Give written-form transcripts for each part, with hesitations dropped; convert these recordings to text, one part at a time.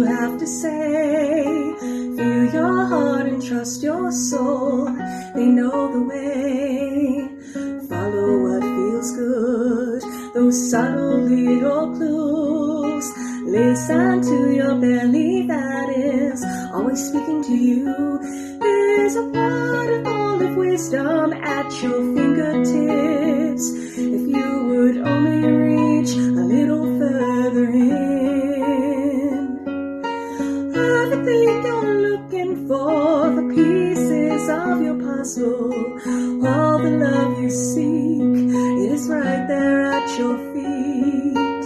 you have to say. Feel your heart and trust your soul. They know the way. Follow what feels good, those subtle little clues. Listen to your belly that is always speaking to you. There's a waterfall of wisdom at your fingertips. If you would only reach a little further in. Everything you're looking for, the pieces of your puzzle, all the love you seek, it is right there at your feet.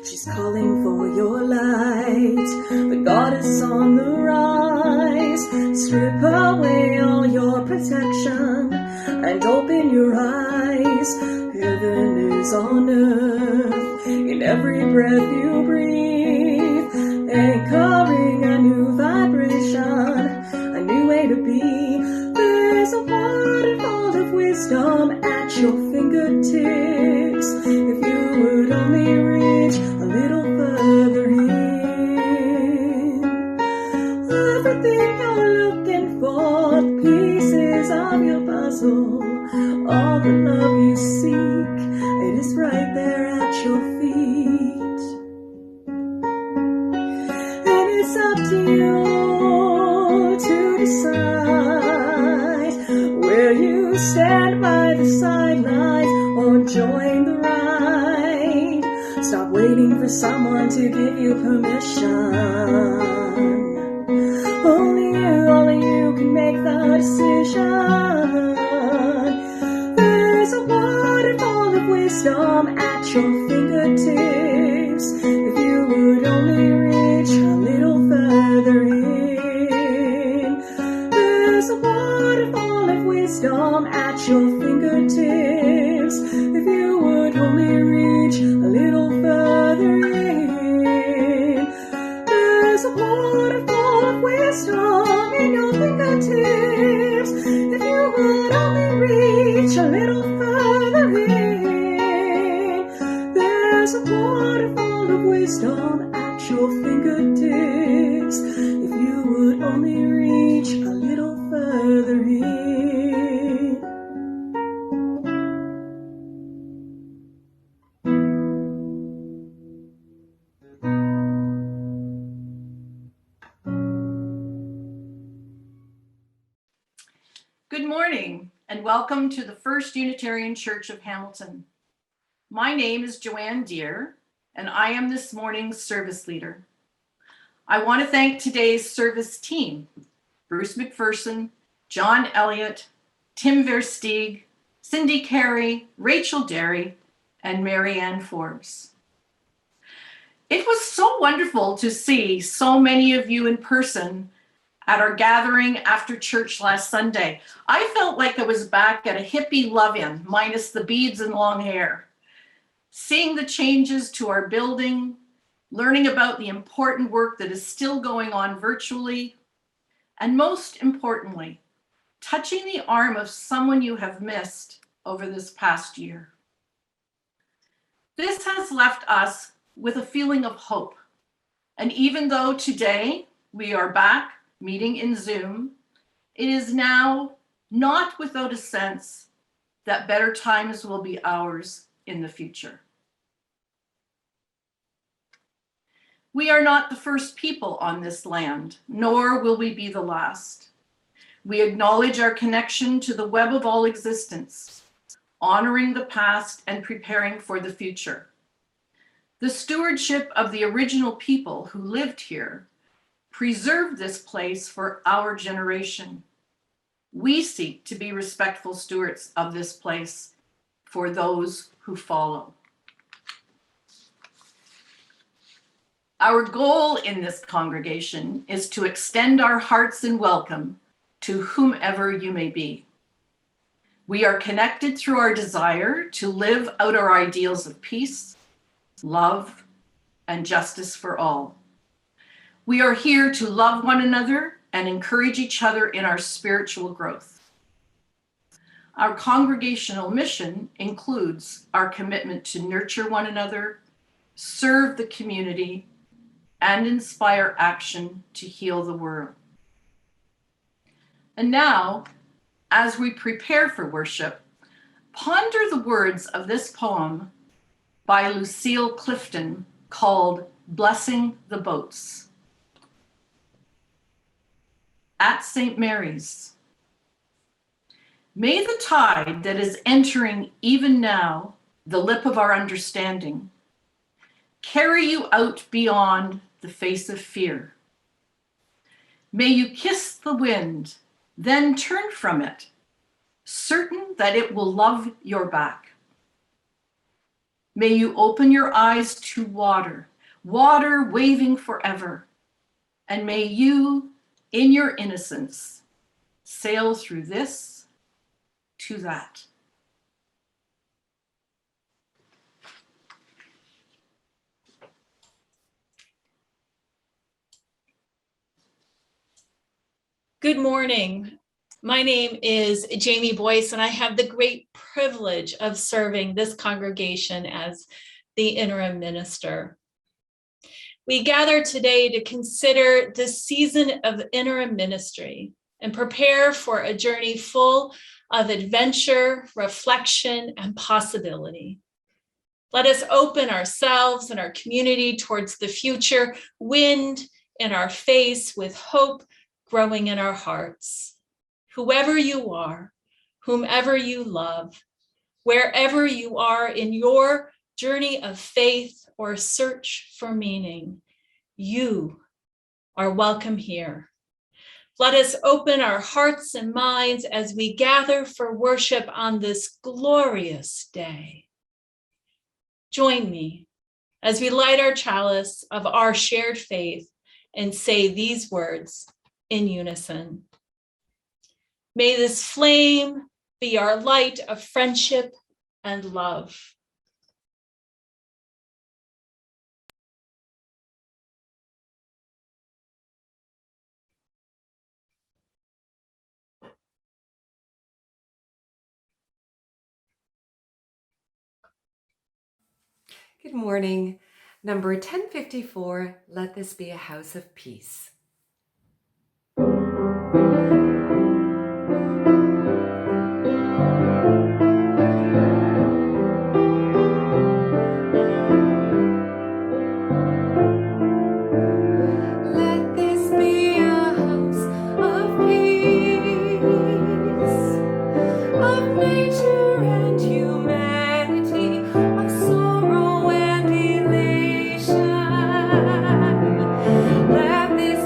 She's calling for your light, the goddess on the rise. Strip away all your protection and open your eyes. Heaven is on earth in every breath you breathe, anchoring a new vibration, a new way to be. There's a waterfall of wisdom at your fingertips. If you would only reach a little further in. Everything you're looking for, pieces of your puzzle, all the love you seek, it is right there at your feet. And it's up to you to decide. Will you stand by the sidelines or join the ride? Stop waiting for someone to give you permission. Only you can make the decision. There's a waterfall of wisdom at your fingertips. If you would only reach a little further in. There's a waterfall of wisdom at your fingertips. If you would only reach a little further in. There's a waterfall of wisdom in your fingertips. If you would only reach a little further in. There's a waterfall of wisdom at your fingertips. If you would only reach a little further in. Good morning and welcome to the First Unitarian Church of Hamilton. My name is Joanne Deere and I am this morning's service leader. I want to thank today's service team, Bruce McPherson, John Elliott, Tim Versteeg, Cindy Carey, Rachel Derry, and Marianne Forbes. It was so wonderful to see so many of you in person at our gathering after church last Sunday. I felt like I was back at a hippie love-in, minus the beads and long hair. Seeing the changes to our building, learning about the important work that is still going on virtually, and most importantly, touching the arm of someone you have missed over this past year. This has left us with a feeling of hope. And even though today we are back meeting in Zoom, it is now not without a sense that better times will be ours in the future. We are not the first people on this land, nor will we be the last. We acknowledge our connection to the web of all existence, honoring the past and preparing for the future. The stewardship of the original people who lived here preserved this place for our generation. We seek to be respectful stewards of this place for those who follow. Our goal in this congregation is to extend our hearts in welcome to whomever you may be. We are connected through our desire to live out our ideals of peace, love, and justice for all. We are here to love one another and encourage each other in our spiritual growth. Our congregational mission includes our commitment to nurture one another, serve the community, and inspire action to heal the world. And now, as we prepare for worship, ponder the words of this poem by Lucille Clifton called Blessing the Boats. At St. Mary's, may the tide that is entering even now the lip of our understanding carry you out beyond the face of fear. May you kiss the wind, then turn from it, certain that it will love your back. May you open your eyes to water, water waving forever, and may you, in your innocence, sail through this to that. Good morning. My name is Jamie Boyce, and I have the great privilege of serving this congregation as the interim minister. We gather today to consider the season of interim ministry and prepare for a journey full of adventure, reflection, and possibility. Let us open ourselves and our community towards the future, wind in our face with hope growing in our hearts. Whoever you are, whomever you love, wherever you are in your journey of faith or search for meaning, you are welcome here. Let us open our hearts and minds as we gather for worship on this glorious day. Join me as we light our chalice of our shared faith and say these words in unison. May this flame be our light of friendship and love. Good morning. Number 1054, Let This Be a House of Peace. Let this be a house of peace, of nature and humanity, of sorrow and elation. Let this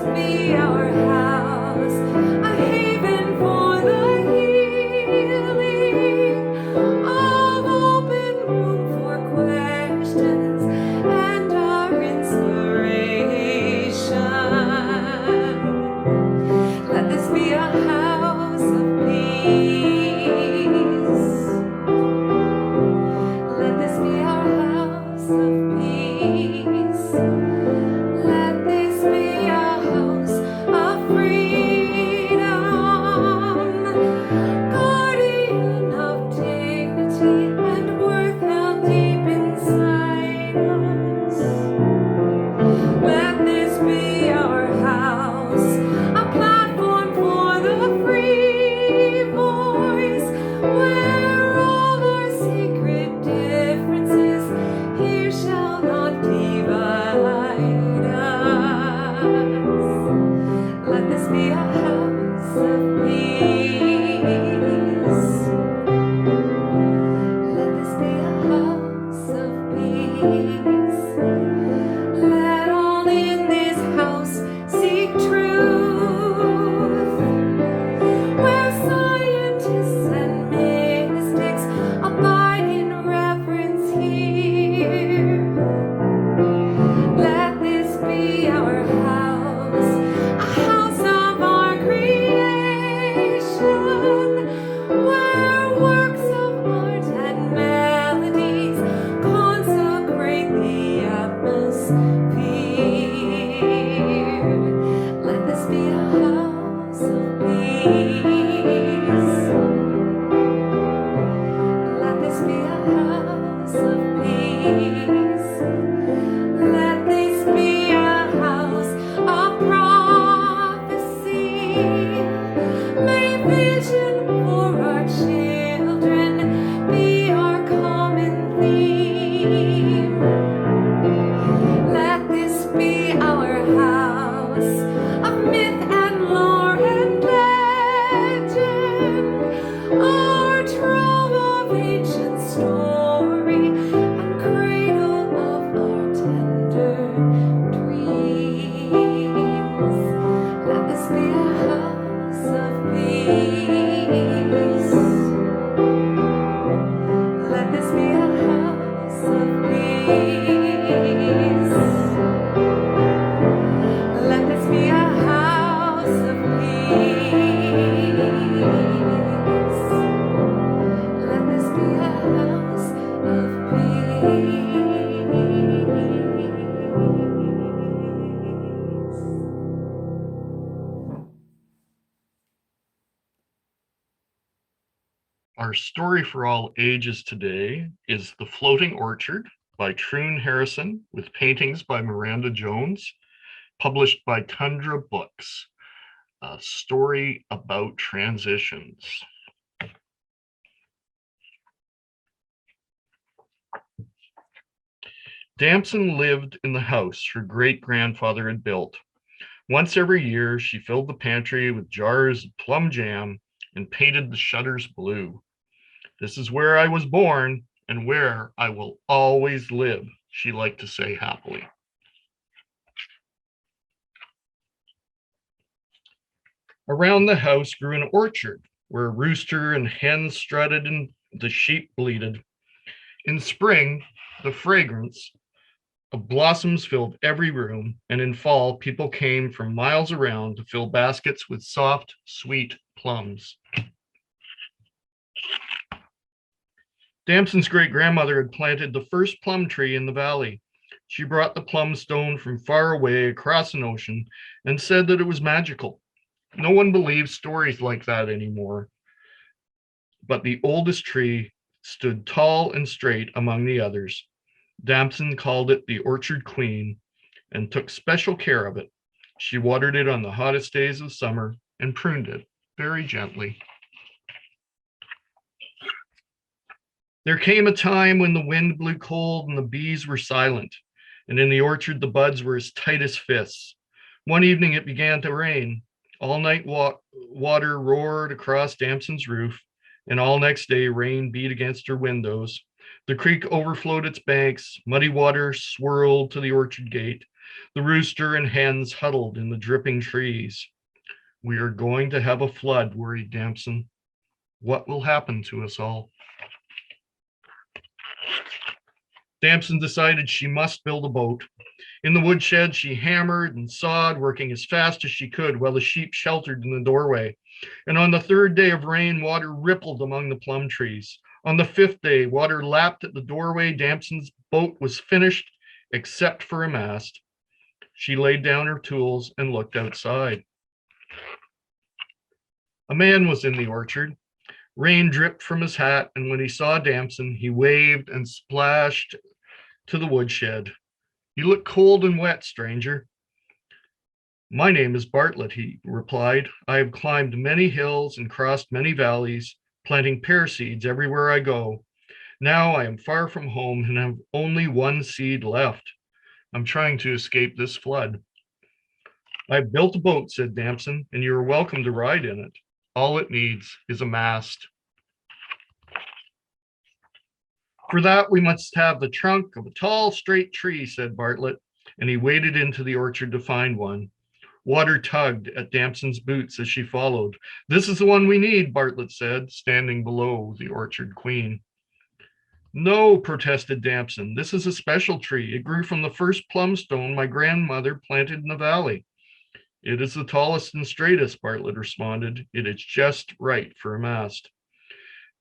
Our story for all ages today is The Floating Orchard by Troon Harrison with paintings by Miranda Jones, published by Tundra Books. A story about transitions. Damson lived in the house her great-grandfather had built. Once every year, she filled the pantry with jars of plum jam and painted the shutters blue. "This is where I was born and where I will always live," she liked to say happily. Around the house grew an orchard where a rooster and hens strutted and the sheep bleated. In spring, the fragrance of blossoms filled every room, and in fall, people came from miles around to fill baskets with soft, sweet plums. Damson's great-grandmother had planted the first plum tree in the valley. She brought the plum stone from far away across an ocean and said that it was magical. No one believes stories like that anymore. But the oldest tree stood tall and straight among the others. Damson called it the Orchard Queen and took special care of it. She watered it on the hottest days of summer and pruned it very gently. There came a time when the wind blew cold and the bees were silent, and in the orchard the buds were as tight as fists. One evening it began to rain. All night water roared across Damson's roof, and all next day rain beat against her windows. The creek overflowed its banks, muddy water swirled to the orchard gate. The rooster and hens huddled in the dripping trees. "We are going to have a flood," worried Damson. "What will happen to us all?" Damson decided she must build a boat. In the woodshed, she hammered and sawed, working as fast as she could while the sheep sheltered in the doorway. And on the third day of rain, water rippled among the plum trees. On the fifth day, water lapped at the doorway. Damson's boat was finished, except for a mast. She laid down her tools and looked outside. A man was in the orchard. Rain dripped from his hat, and when he saw Damson, he waved and splashed to the woodshed. "You look cold and wet, stranger." "My name is Bartlett," he replied. "I have climbed many hills and crossed many valleys, planting pear seeds everywhere I go. Now I am far from home and have only one seed left. I'm trying to escape this flood." "I've built a boat," said Damson, "and you are welcome to ride in it. All it needs is a mast." "For that, we must have the trunk of a tall, straight tree," said Bartlett, and he waded into the orchard to find one. Water tugged at Damson's boots as she followed. "This is the one we need," Bartlett said, standing below the Orchard Queen. "No," protested Damson, "this is a special tree. It grew from the first plum stone my grandmother planted in the valley." "It is the tallest and straightest," Bartlett responded. "It is just right for a mast."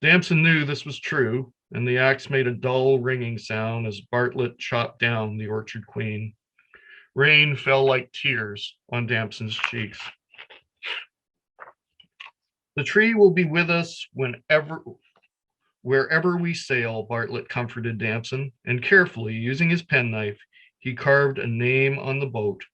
Damson knew this was true, and the axe made a dull ringing sound as Bartlett chopped down the Orchard Queen. Rain fell like tears on Damson's cheeks. "The tree will be with us wherever we sail," Bartlett comforted Damson, and carefully, using his penknife, he carved a name on the boat.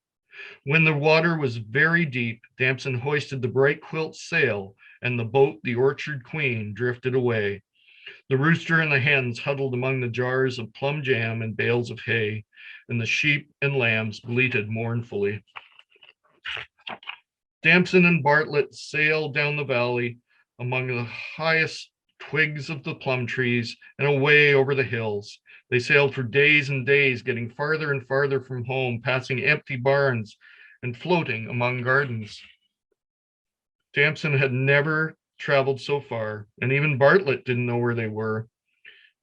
When the water was very deep, Damson hoisted the bright quilt sail, and the boat, the Orchard Queen, drifted away. The rooster and the hens huddled among the jars of plum jam and bales of hay, and the sheep and lambs bleated mournfully. Damson and Bartlett sailed down the valley among the highest twigs of the plum trees and away over the hills. They sailed for days and days, getting farther and farther from home, passing empty barns and floating among gardens. Damson had never traveled so far, and even Bartlett didn't know where they were.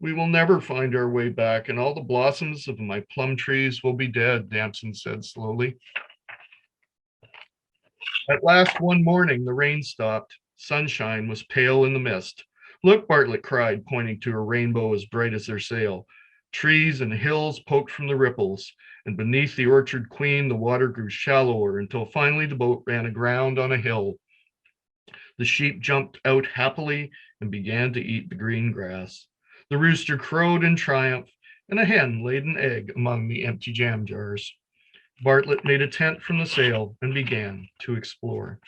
"We will never find our way back, and all the blossoms of my plum trees will be dead," Damson said slowly. At last, one morning, the rain stopped. Sunshine was pale in the mist. "Look," Bartlett cried, pointing to a rainbow as bright as their sail. Trees and hills poked from the ripples, and beneath the Orchard Queen, the water grew shallower until finally the boat ran aground on a hill. The sheep jumped out happily, and began to eat the green grass. The rooster crowed in triumph, and a hen laid an egg among the empty jam jars. Bartlett made a tent from the sail and began to explore.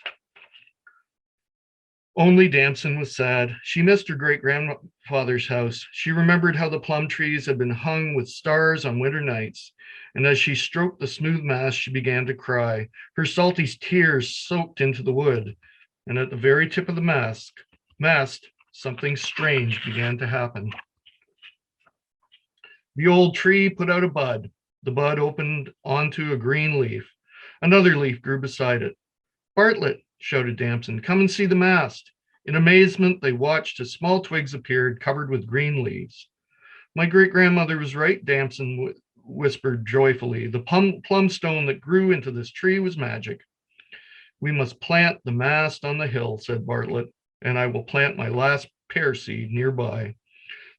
Only Damson was sad. She missed her great-grandfather's house. She remembered how the plum trees had been hung with stars on winter nights. And as she stroked the smooth mast, she began to cry. Her salty tears soaked into the wood. And at the very tip of the mast, something strange began to happen. The old tree put out a bud. The bud opened onto a green leaf. Another leaf grew beside it. Bartlett, shouted Damson, come and see the mast. In amazement, they watched as small twigs appeared covered with green leaves. My great-grandmother was right, Damson whispered joyfully. The plum stone that grew into this tree was magic. We must plant the mast on the hill, said Bartlett, and I will plant my last pear seed nearby.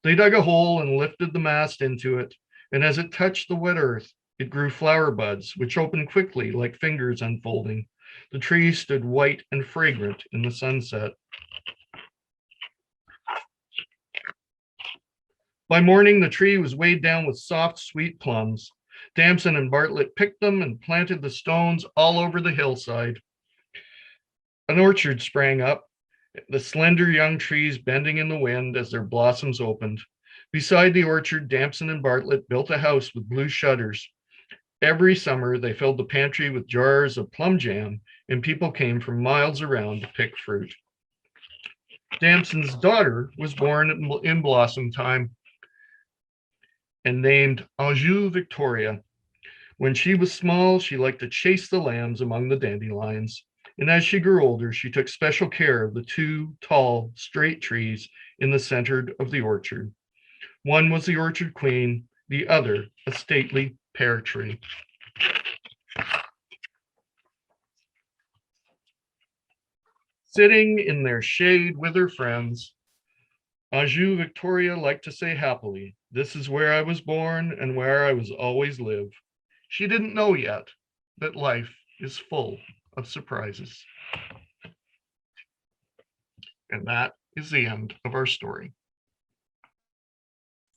They dug a hole and lifted the mast into it, and as it touched the wet earth, it grew flower buds, which opened quickly like fingers unfolding. The tree stood white and fragrant in the sunset. By morning, the tree was weighed down with soft, sweet plums. Damson and Bartlett picked them and planted the stones all over the hillside. An orchard sprang up, the slender young trees bending in the wind as their blossoms opened. Beside the orchard, Damson and Bartlett built a house with blue shutters. Every summer, they filled the pantry with jars of plum jam, and people came from miles around to pick fruit. Damson's daughter was born in blossom time and named Anjou Victoria. When she was small, she liked to chase the lambs among the dandelions. And as she grew older, she took special care of the two tall, straight trees in the center of the orchard. One was the orchard queen, the other a stately pear tree. Sitting in their shade with her friends, Anjou Victoria liked to say happily, this is where I was born and where I was always live. She didn't know yet that life is full of surprises. And that is the end of our story.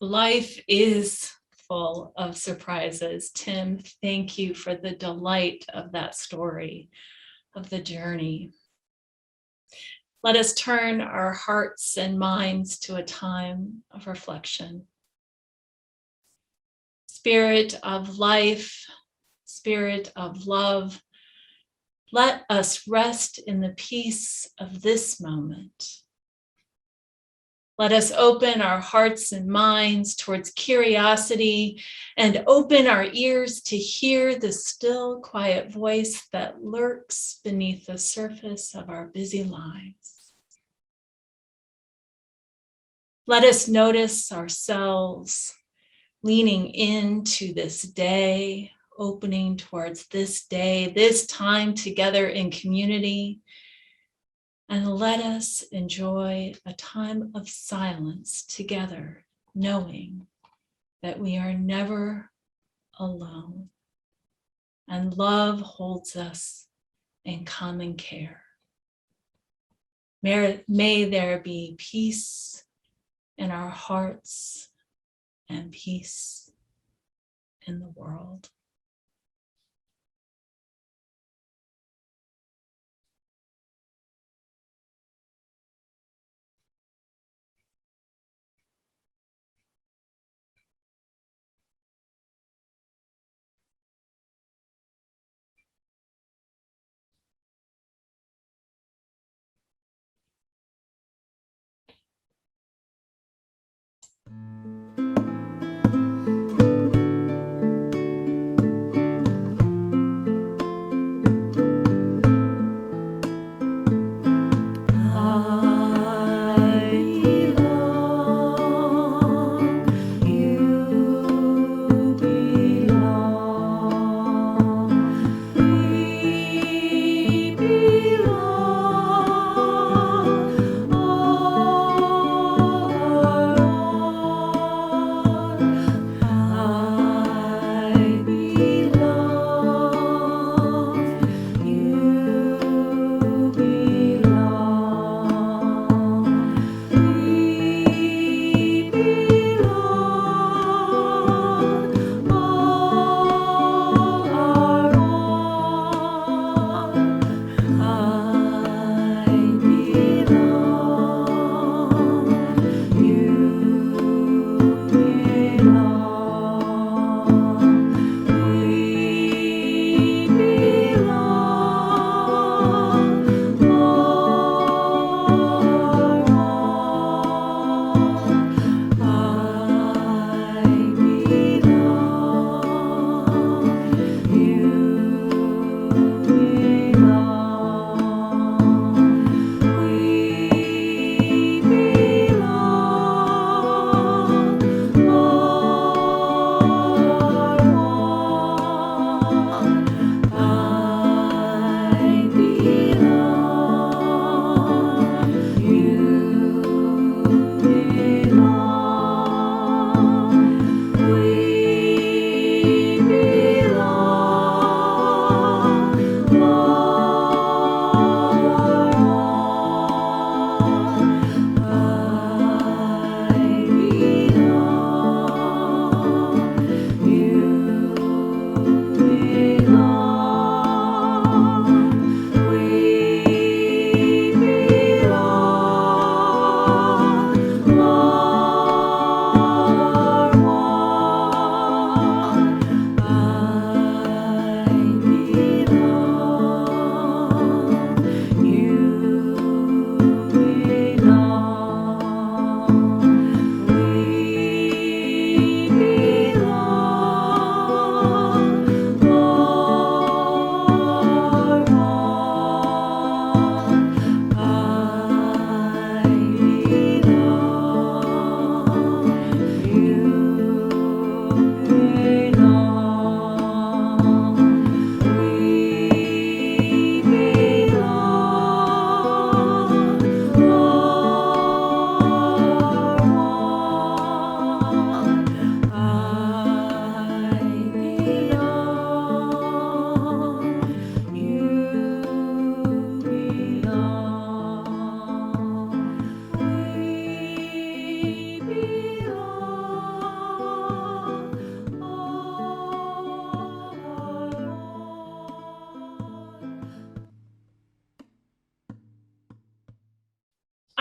Life is full of surprises. Tim, thank you for the delight of that story, of the journey. Let us turn our hearts and minds to a time of reflection. Spirit of life, Spirit of love, let us rest in the peace of this moment. Let us open our hearts and minds towards curiosity and open our ears to hear the still, quiet voice that lurks beneath the surface of our busy lives. Let us notice ourselves leaning into this day, opening towards this day, this time together in community. And let us enjoy a time of silence together, knowing that we are never alone. And love holds us in common care. May there be peace in our hearts and peace in the world.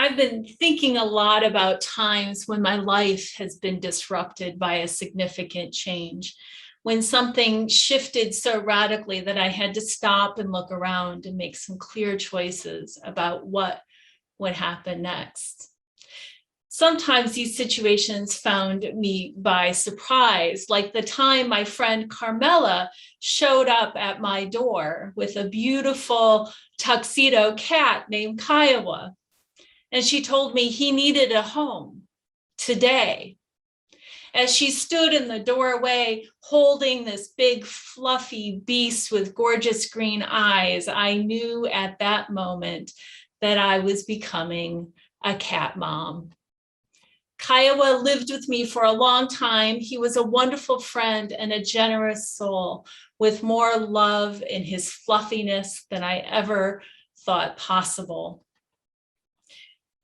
I've been thinking a lot about times when my life has been disrupted by a significant change, when something shifted so radically that I had to stop and look around and make some clear choices about what would happen next. Sometimes these situations found me by surprise, like the time my friend Carmela showed up at my door with a beautiful tuxedo cat named Kiowa. And she told me he needed a home today. As she stood in the doorway holding this big fluffy beast with gorgeous green eyes, I knew at that moment that I was becoming a cat mom. Kiowa lived with me for a long time. He was a wonderful friend and a generous soul with more love in his fluffiness than I ever thought possible.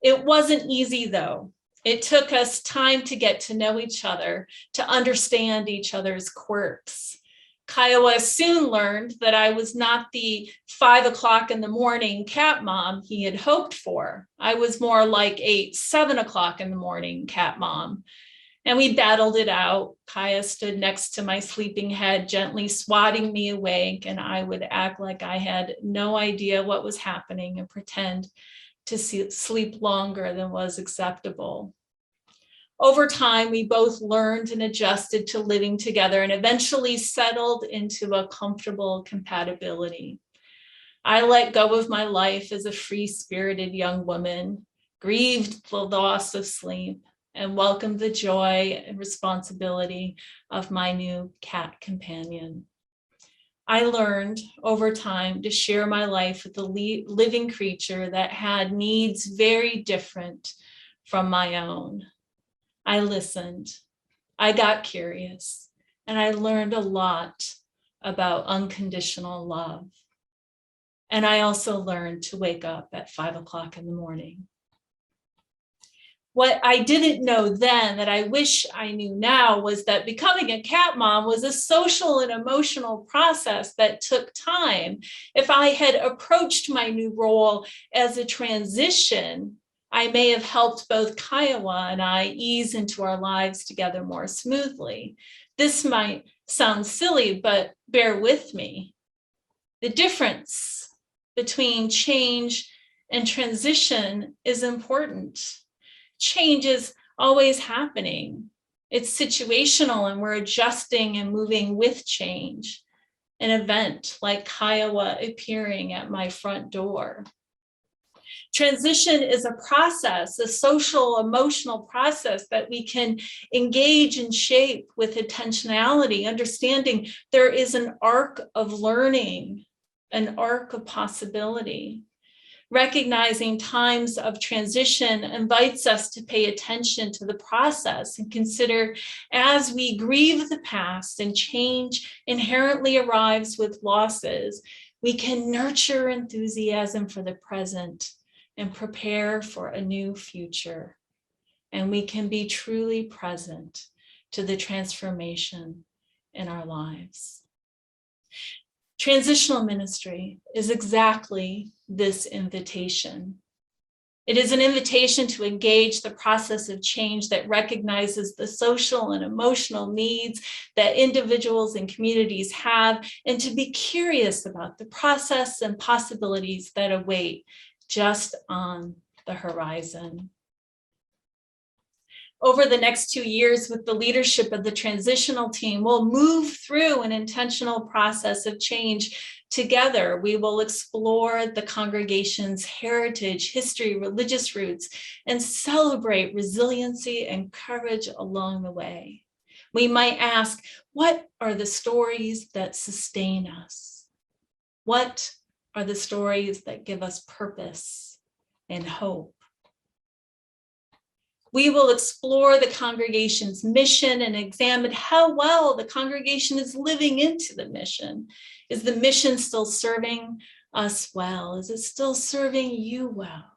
It wasn't easy though. It took us time to get to know each other, to understand each other's quirks. Kiowa soon learned that I was not the 5 o'clock in the morning cat mom he had hoped for. I was more like a 7 o'clock in the morning cat mom. And we battled it out. Kaya stood next to my sleeping head, gently swatting me awake, and I would act like I had no idea what was happening and pretend to sleep longer than was acceptable. Over time, we both learned and adjusted to living together and eventually settled into a comfortable compatibility. I let go of my life as a free-spirited young woman, grieved the loss of sleep, and welcomed the joy and responsibility of my new cat companion. I learned over time to share my life with a living creature that had needs very different from my own. I listened, I got curious, and I learned a lot about unconditional love. And I also learned to wake up at 5 o'clock in the morning. What I didn't know then that I wish I knew now was that becoming a cat mom was a social and emotional process that took time. If I had approached my new role as a transition, I may have helped both Kiowa and I ease into our lives together more smoothly. This might sound silly, but bear with me. The difference between change and transition is important. Change is always happening. It's situational and we're adjusting and moving with change. An event like Kiowa appearing at my front door. Transition is a process, a social, emotional process that we can engage and shape with intentionality, understanding there is an arc of learning, an arc of possibility. Recognizing times of transition invites us to pay attention to the process and consider as we grieve the past and change inherently arrives with losses, we can nurture enthusiasm for the present and prepare for a new future. And we can be truly present to the transformation in our lives. Transitional ministry is exactly this invitation. It is an invitation to engage the process of change that recognizes the social and emotional needs that individuals and communities have, and to be curious about the process and possibilities that await just on the horizon. Over the next 2 years, with the leadership of the transitional team, we'll move through an intentional process of change together. We will explore the congregation's heritage, history, religious roots, and celebrate resiliency and courage along the way. We might ask, what are the stories that sustain us? What are the stories that give us purpose and hope? We will explore the congregation's mission and examine how well the congregation is living into the mission. Is the mission still serving us well? Is it still serving you well?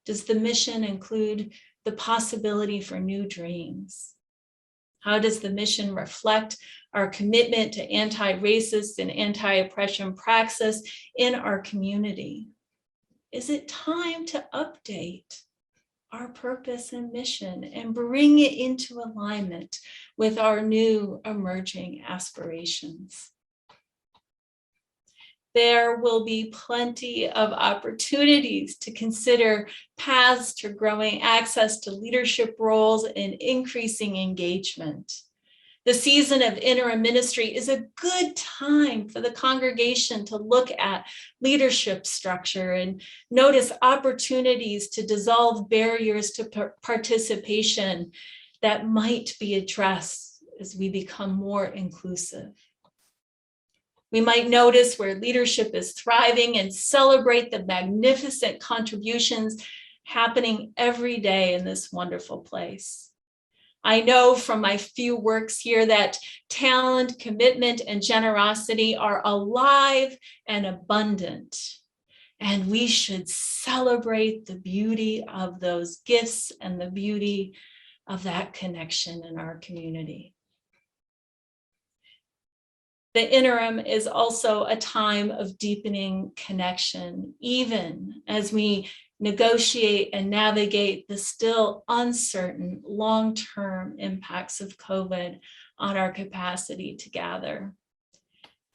Does the mission include the possibility for new dreams? How does the mission reflect our commitment to anti-racist and anti-oppression praxis in our community? Is it time to update our purpose and mission and bring it into alignment with our new emerging aspirations. There will be plenty of opportunities to consider paths to growing access to leadership roles and increasing engagement. The season of interim ministry is a good time for the congregation to look at leadership structure and notice opportunities to dissolve barriers to participation that might be addressed as we become more inclusive. We might notice where leadership is thriving and celebrate the magnificent contributions happening every day in this wonderful place. I know from my few works here that talent, commitment, and generosity are alive and abundant, and we should celebrate the beauty of those gifts and the beauty of that connection in our community. The interim is also a time of deepening connection, even as we negotiate and navigate the still uncertain long-term impacts of COVID on our capacity to gather.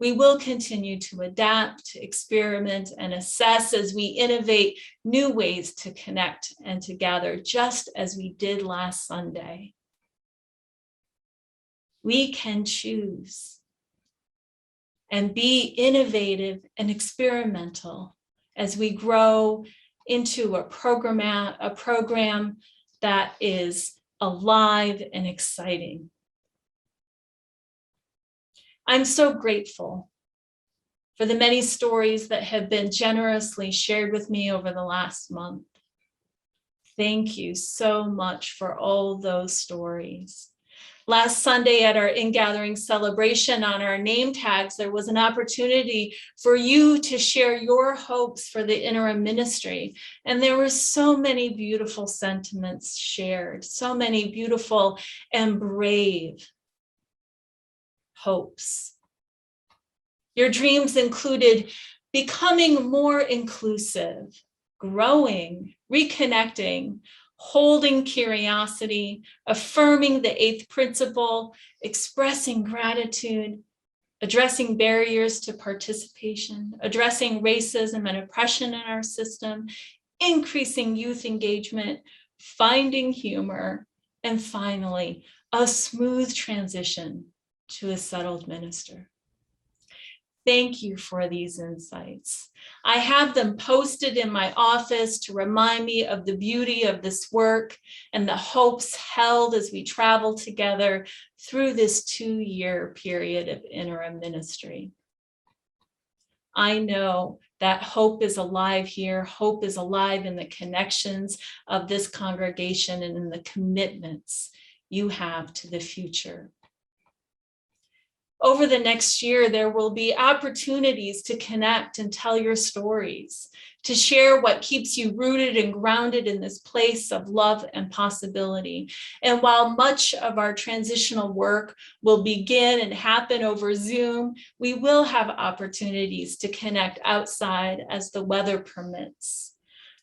We will continue to adapt, experiment, and assess as we innovate new ways to connect and to gather, just as we did last Sunday. We can choose and be innovative and experimental as we grow into a program that is alive and exciting. I'm so grateful for the many stories that have been generously shared with me over the last month. Thank you so much for all those stories. Last Sunday at our in-gathering celebration on our name tags, there was an opportunity for you to share your hopes for the interim ministry. And there were so many beautiful sentiments shared, so many beautiful and brave hopes. Your dreams included becoming more inclusive, growing, reconnecting, holding curiosity, affirming the 8th principle, expressing gratitude, addressing barriers to participation, addressing racism and oppression in our system, increasing youth engagement, finding humor, and finally, a smooth transition to a settled minister. Thank you for these insights. I have them posted in my office to remind me of the beauty of this work and the hopes held as we travel together through this 2-year period of interim ministry. I know that hope is alive here. Hope is alive in the connections of this congregation and in the commitments you have to the future. Over the next year, there will be opportunities to connect and tell your stories, to share what keeps you rooted and grounded in this place of love and possibility. And while much of our transitional work will begin and happen over Zoom, we will have opportunities to connect outside as the weather permits.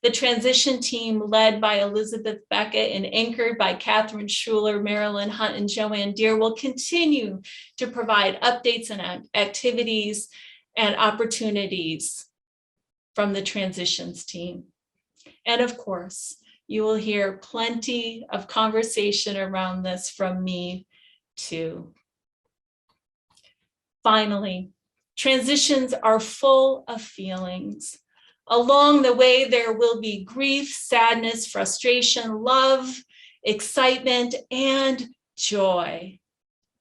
The transition team, led by Elizabeth Beckett and anchored by Catherine Schuler, Marilyn Hunt, and Joanne Deere, will continue to provide updates and activities and opportunities from the transitions team. And of course, you will hear plenty of conversation around this from me too. Finally, transitions are full of feelings. Along the way, there will be grief, sadness, frustration, love, excitement, and joy.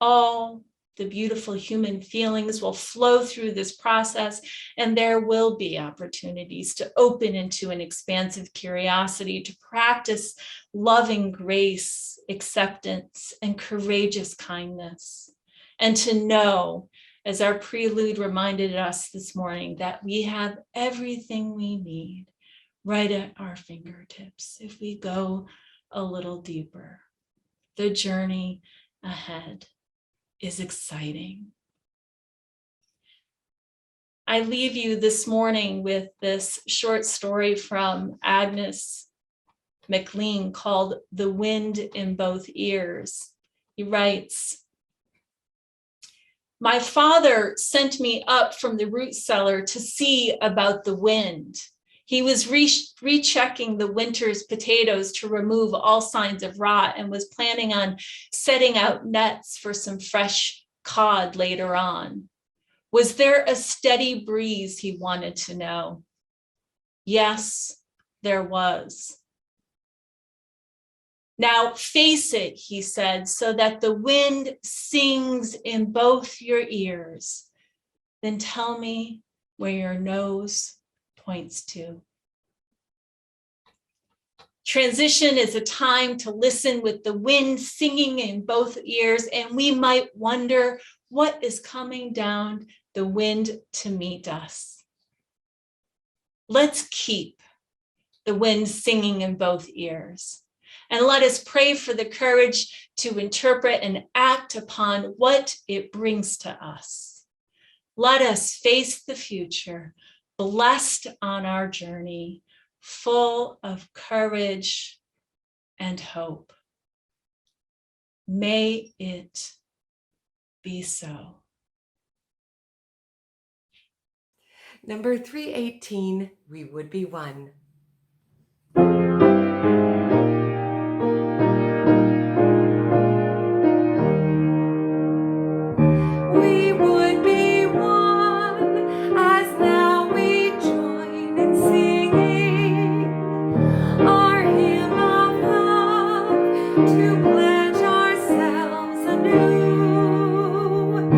All the beautiful human feelings will flow through this process, and there will be opportunities to open into an expansive curiosity, to practice loving grace, acceptance, and courageous kindness, and to know, as our prelude reminded us this morning, that we have everything we need right at our fingertips if we go a little deeper. The journey ahead is exciting. I leave you this morning with this short story from Agnes McLean called The Wind in Both Ears. He writes, "My father sent me up from the root cellar to see about the wind. He was rechecking the winter's potatoes to remove all signs of rot and was planning on setting out nets for some fresh cod later on. Was there a steady breeze, he wanted to know. Yes, there was. Now face it, he said, so that the wind sings in both your ears. Then tell me where your nose points to." Transition is a time to listen with the wind singing in both ears, and we might wonder what is coming down the wind to meet us. Let's keep the wind singing in both ears. And let us pray for the courage to interpret and act upon what it brings to us. Let us face the future, blessed on our journey, full of courage and hope. May it be so. Number 318, We Would Be One. We would be one, as now we join in singing our hymn of love, to pledge ourselves anew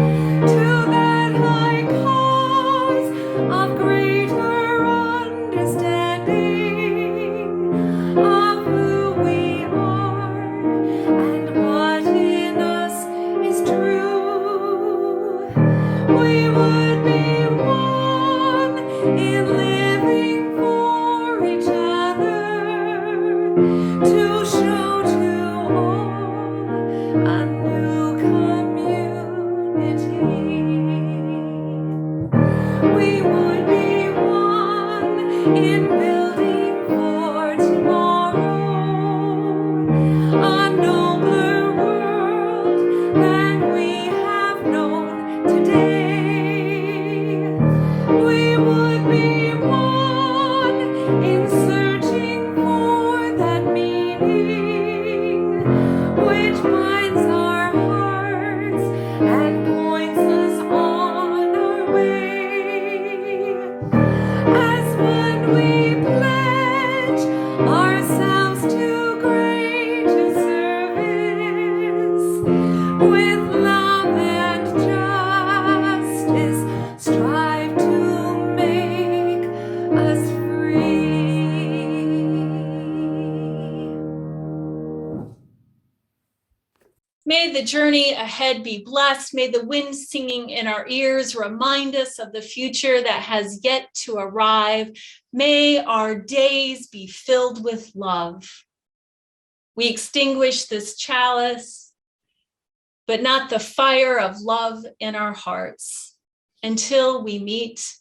to that high cause of greater understanding of who we are and what in us is true. We would be one in living for each other, to show to all a new community. We would be one in building for tomorrow, a nobler world than we have known today. We would be one in searching for that meaning which binds our hearts and points us on our way. As when we pledge ourselves to greater service, with love and justice, strive to make us free. May the journey ahead be blessed. May the wind singing in our ears remind us of the future that has yet to arrive. May our days be filled with love. We extinguish this chalice, but not the fire of love in our hearts, until we meet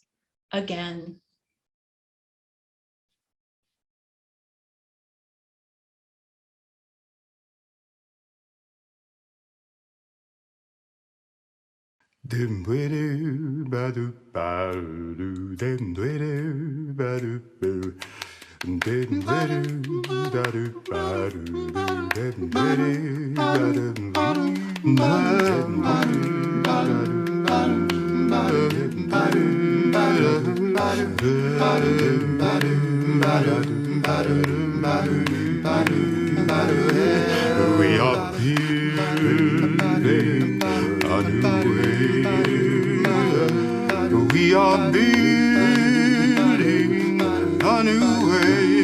again. Dem dwedu badu badu, dem dwedu badu badu, dem dwedu badu badu, dem dwedu badu badu. We are building a new way. We are building a new way.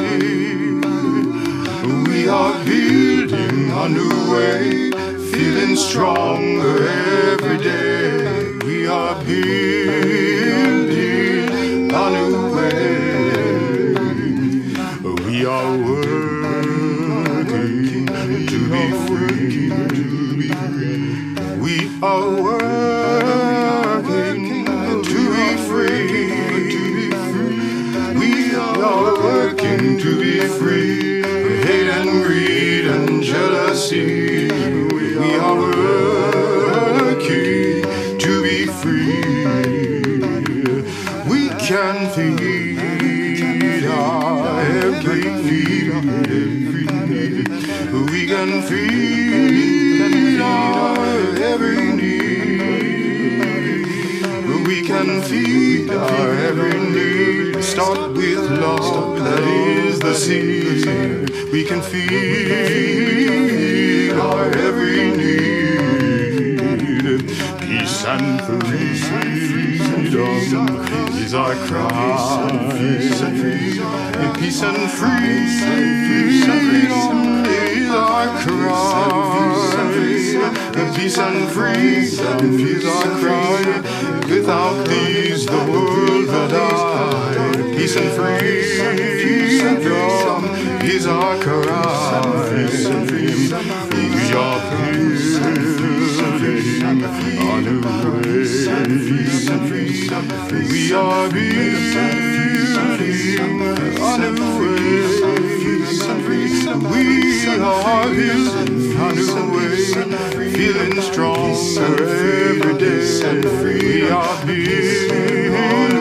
We are building a new way, feeling stronger every day. We are building a new way. We are working to be free. We are working to be free. We are working to be free. Hate can feed our every need. We can feed our every need. We can feed our every need. Start with love, that is the seed. We can feed our every need. Peace and freedom is our cry. Peace and freedom is our cry. Peace and freedom is our cry. Without these the world will die. Peace and freedom is our cry. We are building a new way. We are building a new way. We are building a new way. Feeling stronger every day. We are building